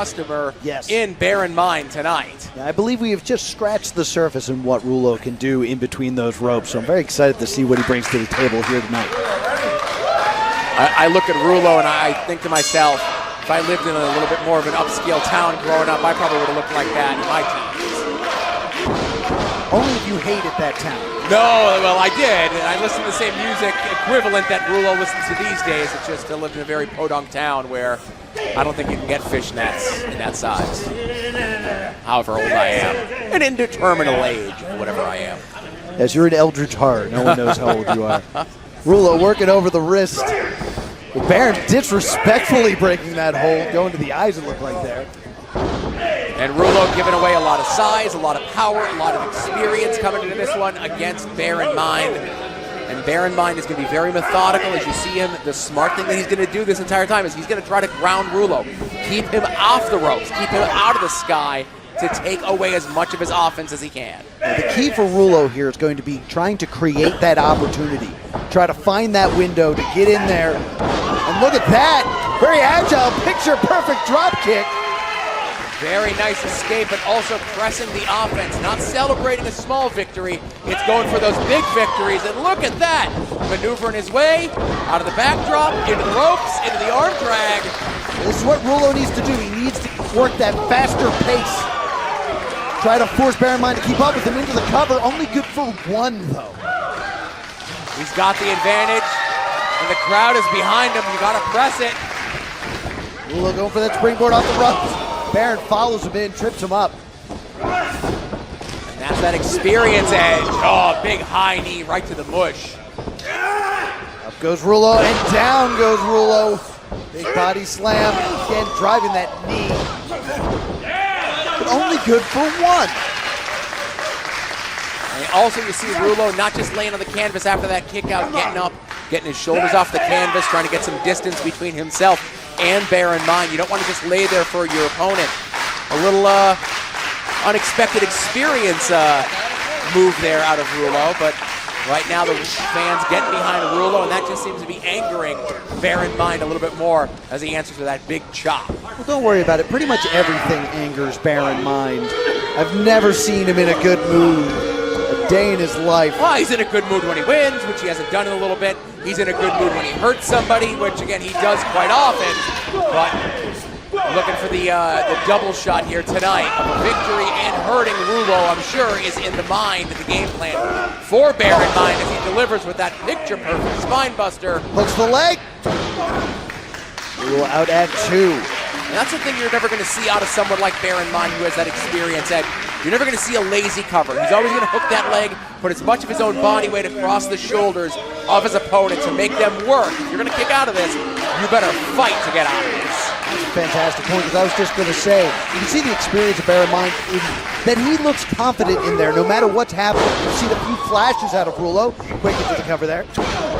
customer Yes. in Bear in Mind tonight. Yeah, I believe we have just scratched the surface in what Rullo can do in between those ropes, so I'm very excited to see what he brings to the table here tonight. I look at Rullo and I think to myself, if I lived in a little bit more of an upscale town growing up, I probably would have looked like that in my teens. Only if you hated that town. No, well, I did. And I listened to the same music equivalent that Rullo listens to these days. It's just I lived in a very podunk town where I don't think you can get fish nets in that size. However old I am. An indeterminate age, whatever I am. As you're an Eldridge Heart, no one knows how old you are. Rullo working over the wrist. But Baron disrespectfully breaking that hold, going to the eyes, it looked like there. And Rullo giving away a lot of size, a lot of power, a lot of experience coming into this one against Bear in Mind. And Bear in Mind is going to be very methodical as you see him. The smart thing that he's going to do this entire time is he's going to try to ground Rullo. Keep him off the ropes, keep him out of the sky to take away as much of his offense as he can. Now, the key for Rullo here is going to be trying to create that opportunity. Try to find that window to get in there. And look at that. Very agile, picture-perfect drop kick. Very nice escape, but also pressing the offense, not celebrating a small victory. It's going for those big victories, and look at that. Maneuvering his way out of the backdrop, into the ropes, into the arm drag. This is what Rullo needs to do. He needs to work that faster pace. Try to force Bear in Mind to keep up with him into the cover. Only good for one, though. He's got the advantage, and the crowd is behind him. You got to press it. Rullo going for that springboard off the ropes. Baron follows him in, trips him up. And that's that experience edge. Oh, big high knee right to the mush. Up goes Rullo, and down goes Rullo. Big body slam, again driving that knee. But only good for one. And also you see Rullo not just laying on the canvas after that kick out, getting up, getting his shoulders off the canvas, trying to get some distance between himself and Bear in Mind. You don't want to just lay there for your opponent. A little unexpected experience move there out of Rullo, but right now the fans getting behind Rullo, and that just seems to be angering Bear in Mind a little bit more as he answers with that big chop. Well, don't worry about it. Pretty much everything angers Bear in Mind. I've never seen him in a good mood a day in his life. Well, he's in a good mood when he wins, which he hasn't done in a little bit. He's in a good mood when he hurts somebody, which again he does quite often. But looking for the double shot here tonight of a victory and hurting Rullo, I'm sure, is in the mind, the game plan for Bear in Mind as he delivers with that picture-perfect spine buster. Hooks the leg. Rullo out at 2. And that's the thing you're never going to see out of someone like Bear in Mind who has that experience edge. You're never going to see a lazy cover. He's always going to hook that leg, put as much of his own body weight across the shoulders of his opponent to make them work. If you're going to kick out of this, you better fight to get out of this. That's a fantastic point, because I was just going to say, you can see the experience of Bear in Mind, that he looks confident in there no matter what's happening. You see the few flashes out of Rullo. Quick into the cover there.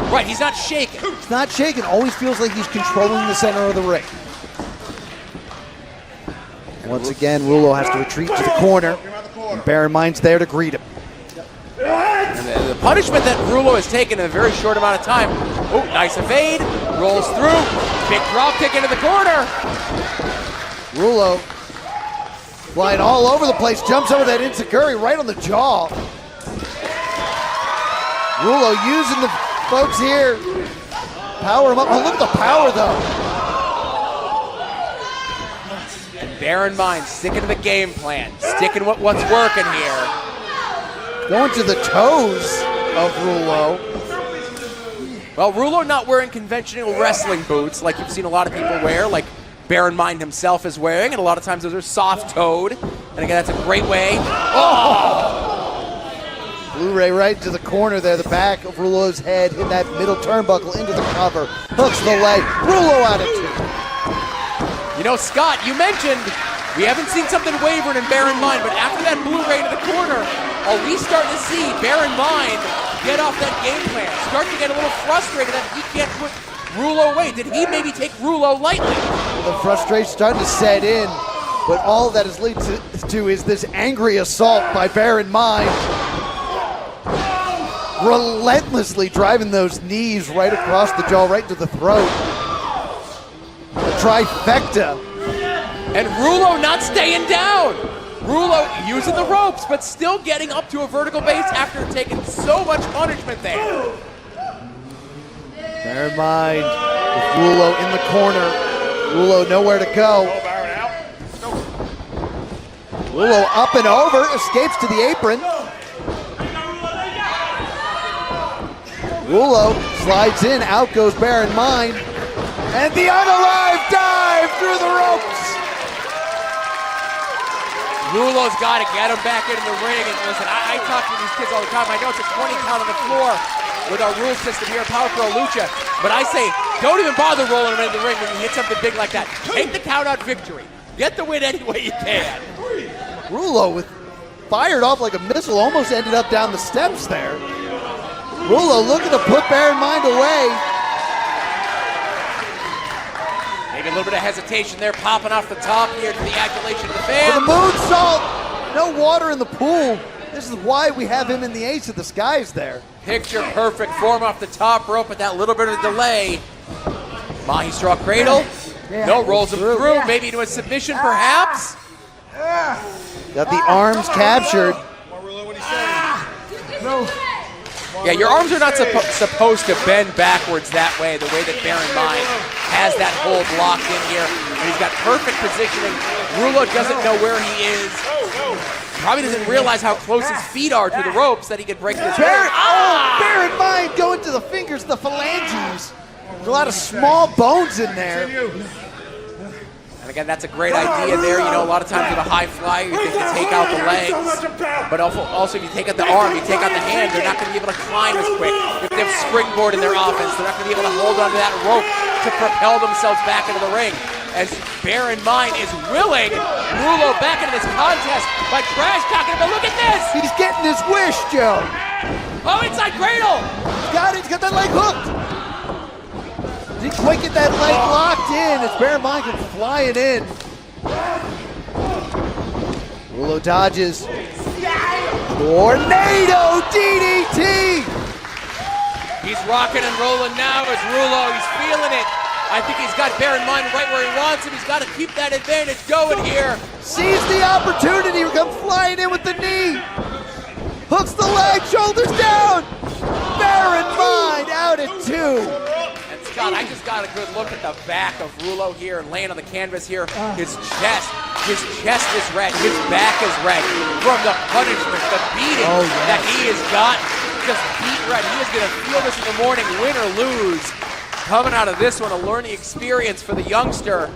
Right, he's not shaking. He's not shaking. Always feels like he's controlling the center of the ring. Once again, Rullo has to retreat to the corner, and Bear in Mind's there to greet him. And the punishment that Rullo has taken in a very short amount of time. Oh, nice evade, rolls through, big drop kick into the corner. Rullo flying all over the place, jumps over that enziguri right on the jaw. Rullo using the folks here. Power him up. Oh, look at the power though. Bear in Mind, sticking to the game plan, sticking with what's working here. Going to the toes of Rullo. Well, Rullo not wearing conventional wrestling boots like you've seen a lot of people wear, like Bear in Mind himself is wearing, and a lot of times those are soft-toed. And again, that's a great way. Oh! Blu-ray right into the corner there, the back of Rullo's head, in that middle turnbuckle into the cover. Hooks the leg. Rullo out of 2. You know, Scott, you mentioned we haven't seen something wavering in Bear in Mind, but after that Blu-ray to the corner, are we starting to see Bear in Mind get off that game plan? Start to get a little frustrated that he can't put Rullo away. Did he maybe take Rullo lightly? The frustration starting to set in, but all that is leading to is this angry assault by Bear in Mind. Relentlessly driving those knees right across the jaw, right to the throat. A trifecta And Rullo not staying down. Rullo using the ropes, but still getting up to a vertical base after taking so much punishment there. Bear in mind, with Rullo in the corner, Rullo nowhere to go. Rullo up and over, escapes to the apron. Rullo slides in, out goes Bear in Mind. And the unalive dive through the ropes. Rullo's got to get him back into the ring. And listen, I talk to these kids all the time. I know it's a 20 count on the floor with our rule system here at Power Pro Lucha. But I say, don't even bother rolling him into the ring when you hit something big like that. Take the count out victory. Get the win any way you can. Rullo with fired off like a missile, almost ended up down the steps there. Rullo looking to put Bear in Mind away. Maybe a little bit of hesitation there, popping off the top here to the adulation of the fans. For the moonsault, no water in the pool. This is why we have him in the Ace of the Skies there. Picture perfect form off the top rope with that little bit of delay. Mahi straw cradle. No, rolls him through, maybe into a submission perhaps. Got the arms captured. Yeah, your arms are not supposed to bend backwards that way, the way that Bear in Mind has that hold locked in here. And he's got perfect positioning. Rullo doesn't know where he is. Probably doesn't realize how close his feet are to the ropes that he could break this. Bear in Mind going to the fingers, the phalanges. There's a lot of small bones in there. And again, that's a great idea there. You know, a lot of times with a high flyer, you think to take out the legs. But also if you take out the arm, you take out the hand, they're not going to be able to climb as quick. If they have springboard in their offense, they're not going to be able to hold onto that rope to propel themselves back into the ring. As Bear in Mind is willing Rullo back into this contest by trash talking him. But look at this! He's getting his wish, Joe. Oh, inside cradle! He's got that leg hooked. He quite get that leg locked in as Bear in Mind comes flying in. Rullo dodges. Tornado DDT! He's rocking and rolling now as Rullo, he's feeling it. I think he's got Bear in Mind right where he wants him. He's got to keep that advantage going here. Sees the opportunity, comes flying in with the knee. Hooks the leg, shoulders down. Bear in Mind out at 2. Scott, I just got a good look at the back of Rullo here and laying on the canvas here. His chest is red. His back is red from the punishment, the beating that he has got. Just beat red. He is going to feel this in the morning, win or lose. Coming out of this one, a learning experience for the youngster.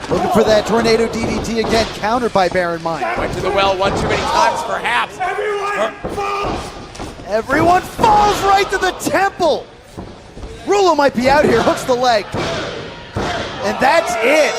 Looking for that tornado DDT again, countered by Bear in Mind. Went to the well one too many times, perhaps. Everyone falls right to the temple. Rullo might be out here, hooks the leg. And that's it.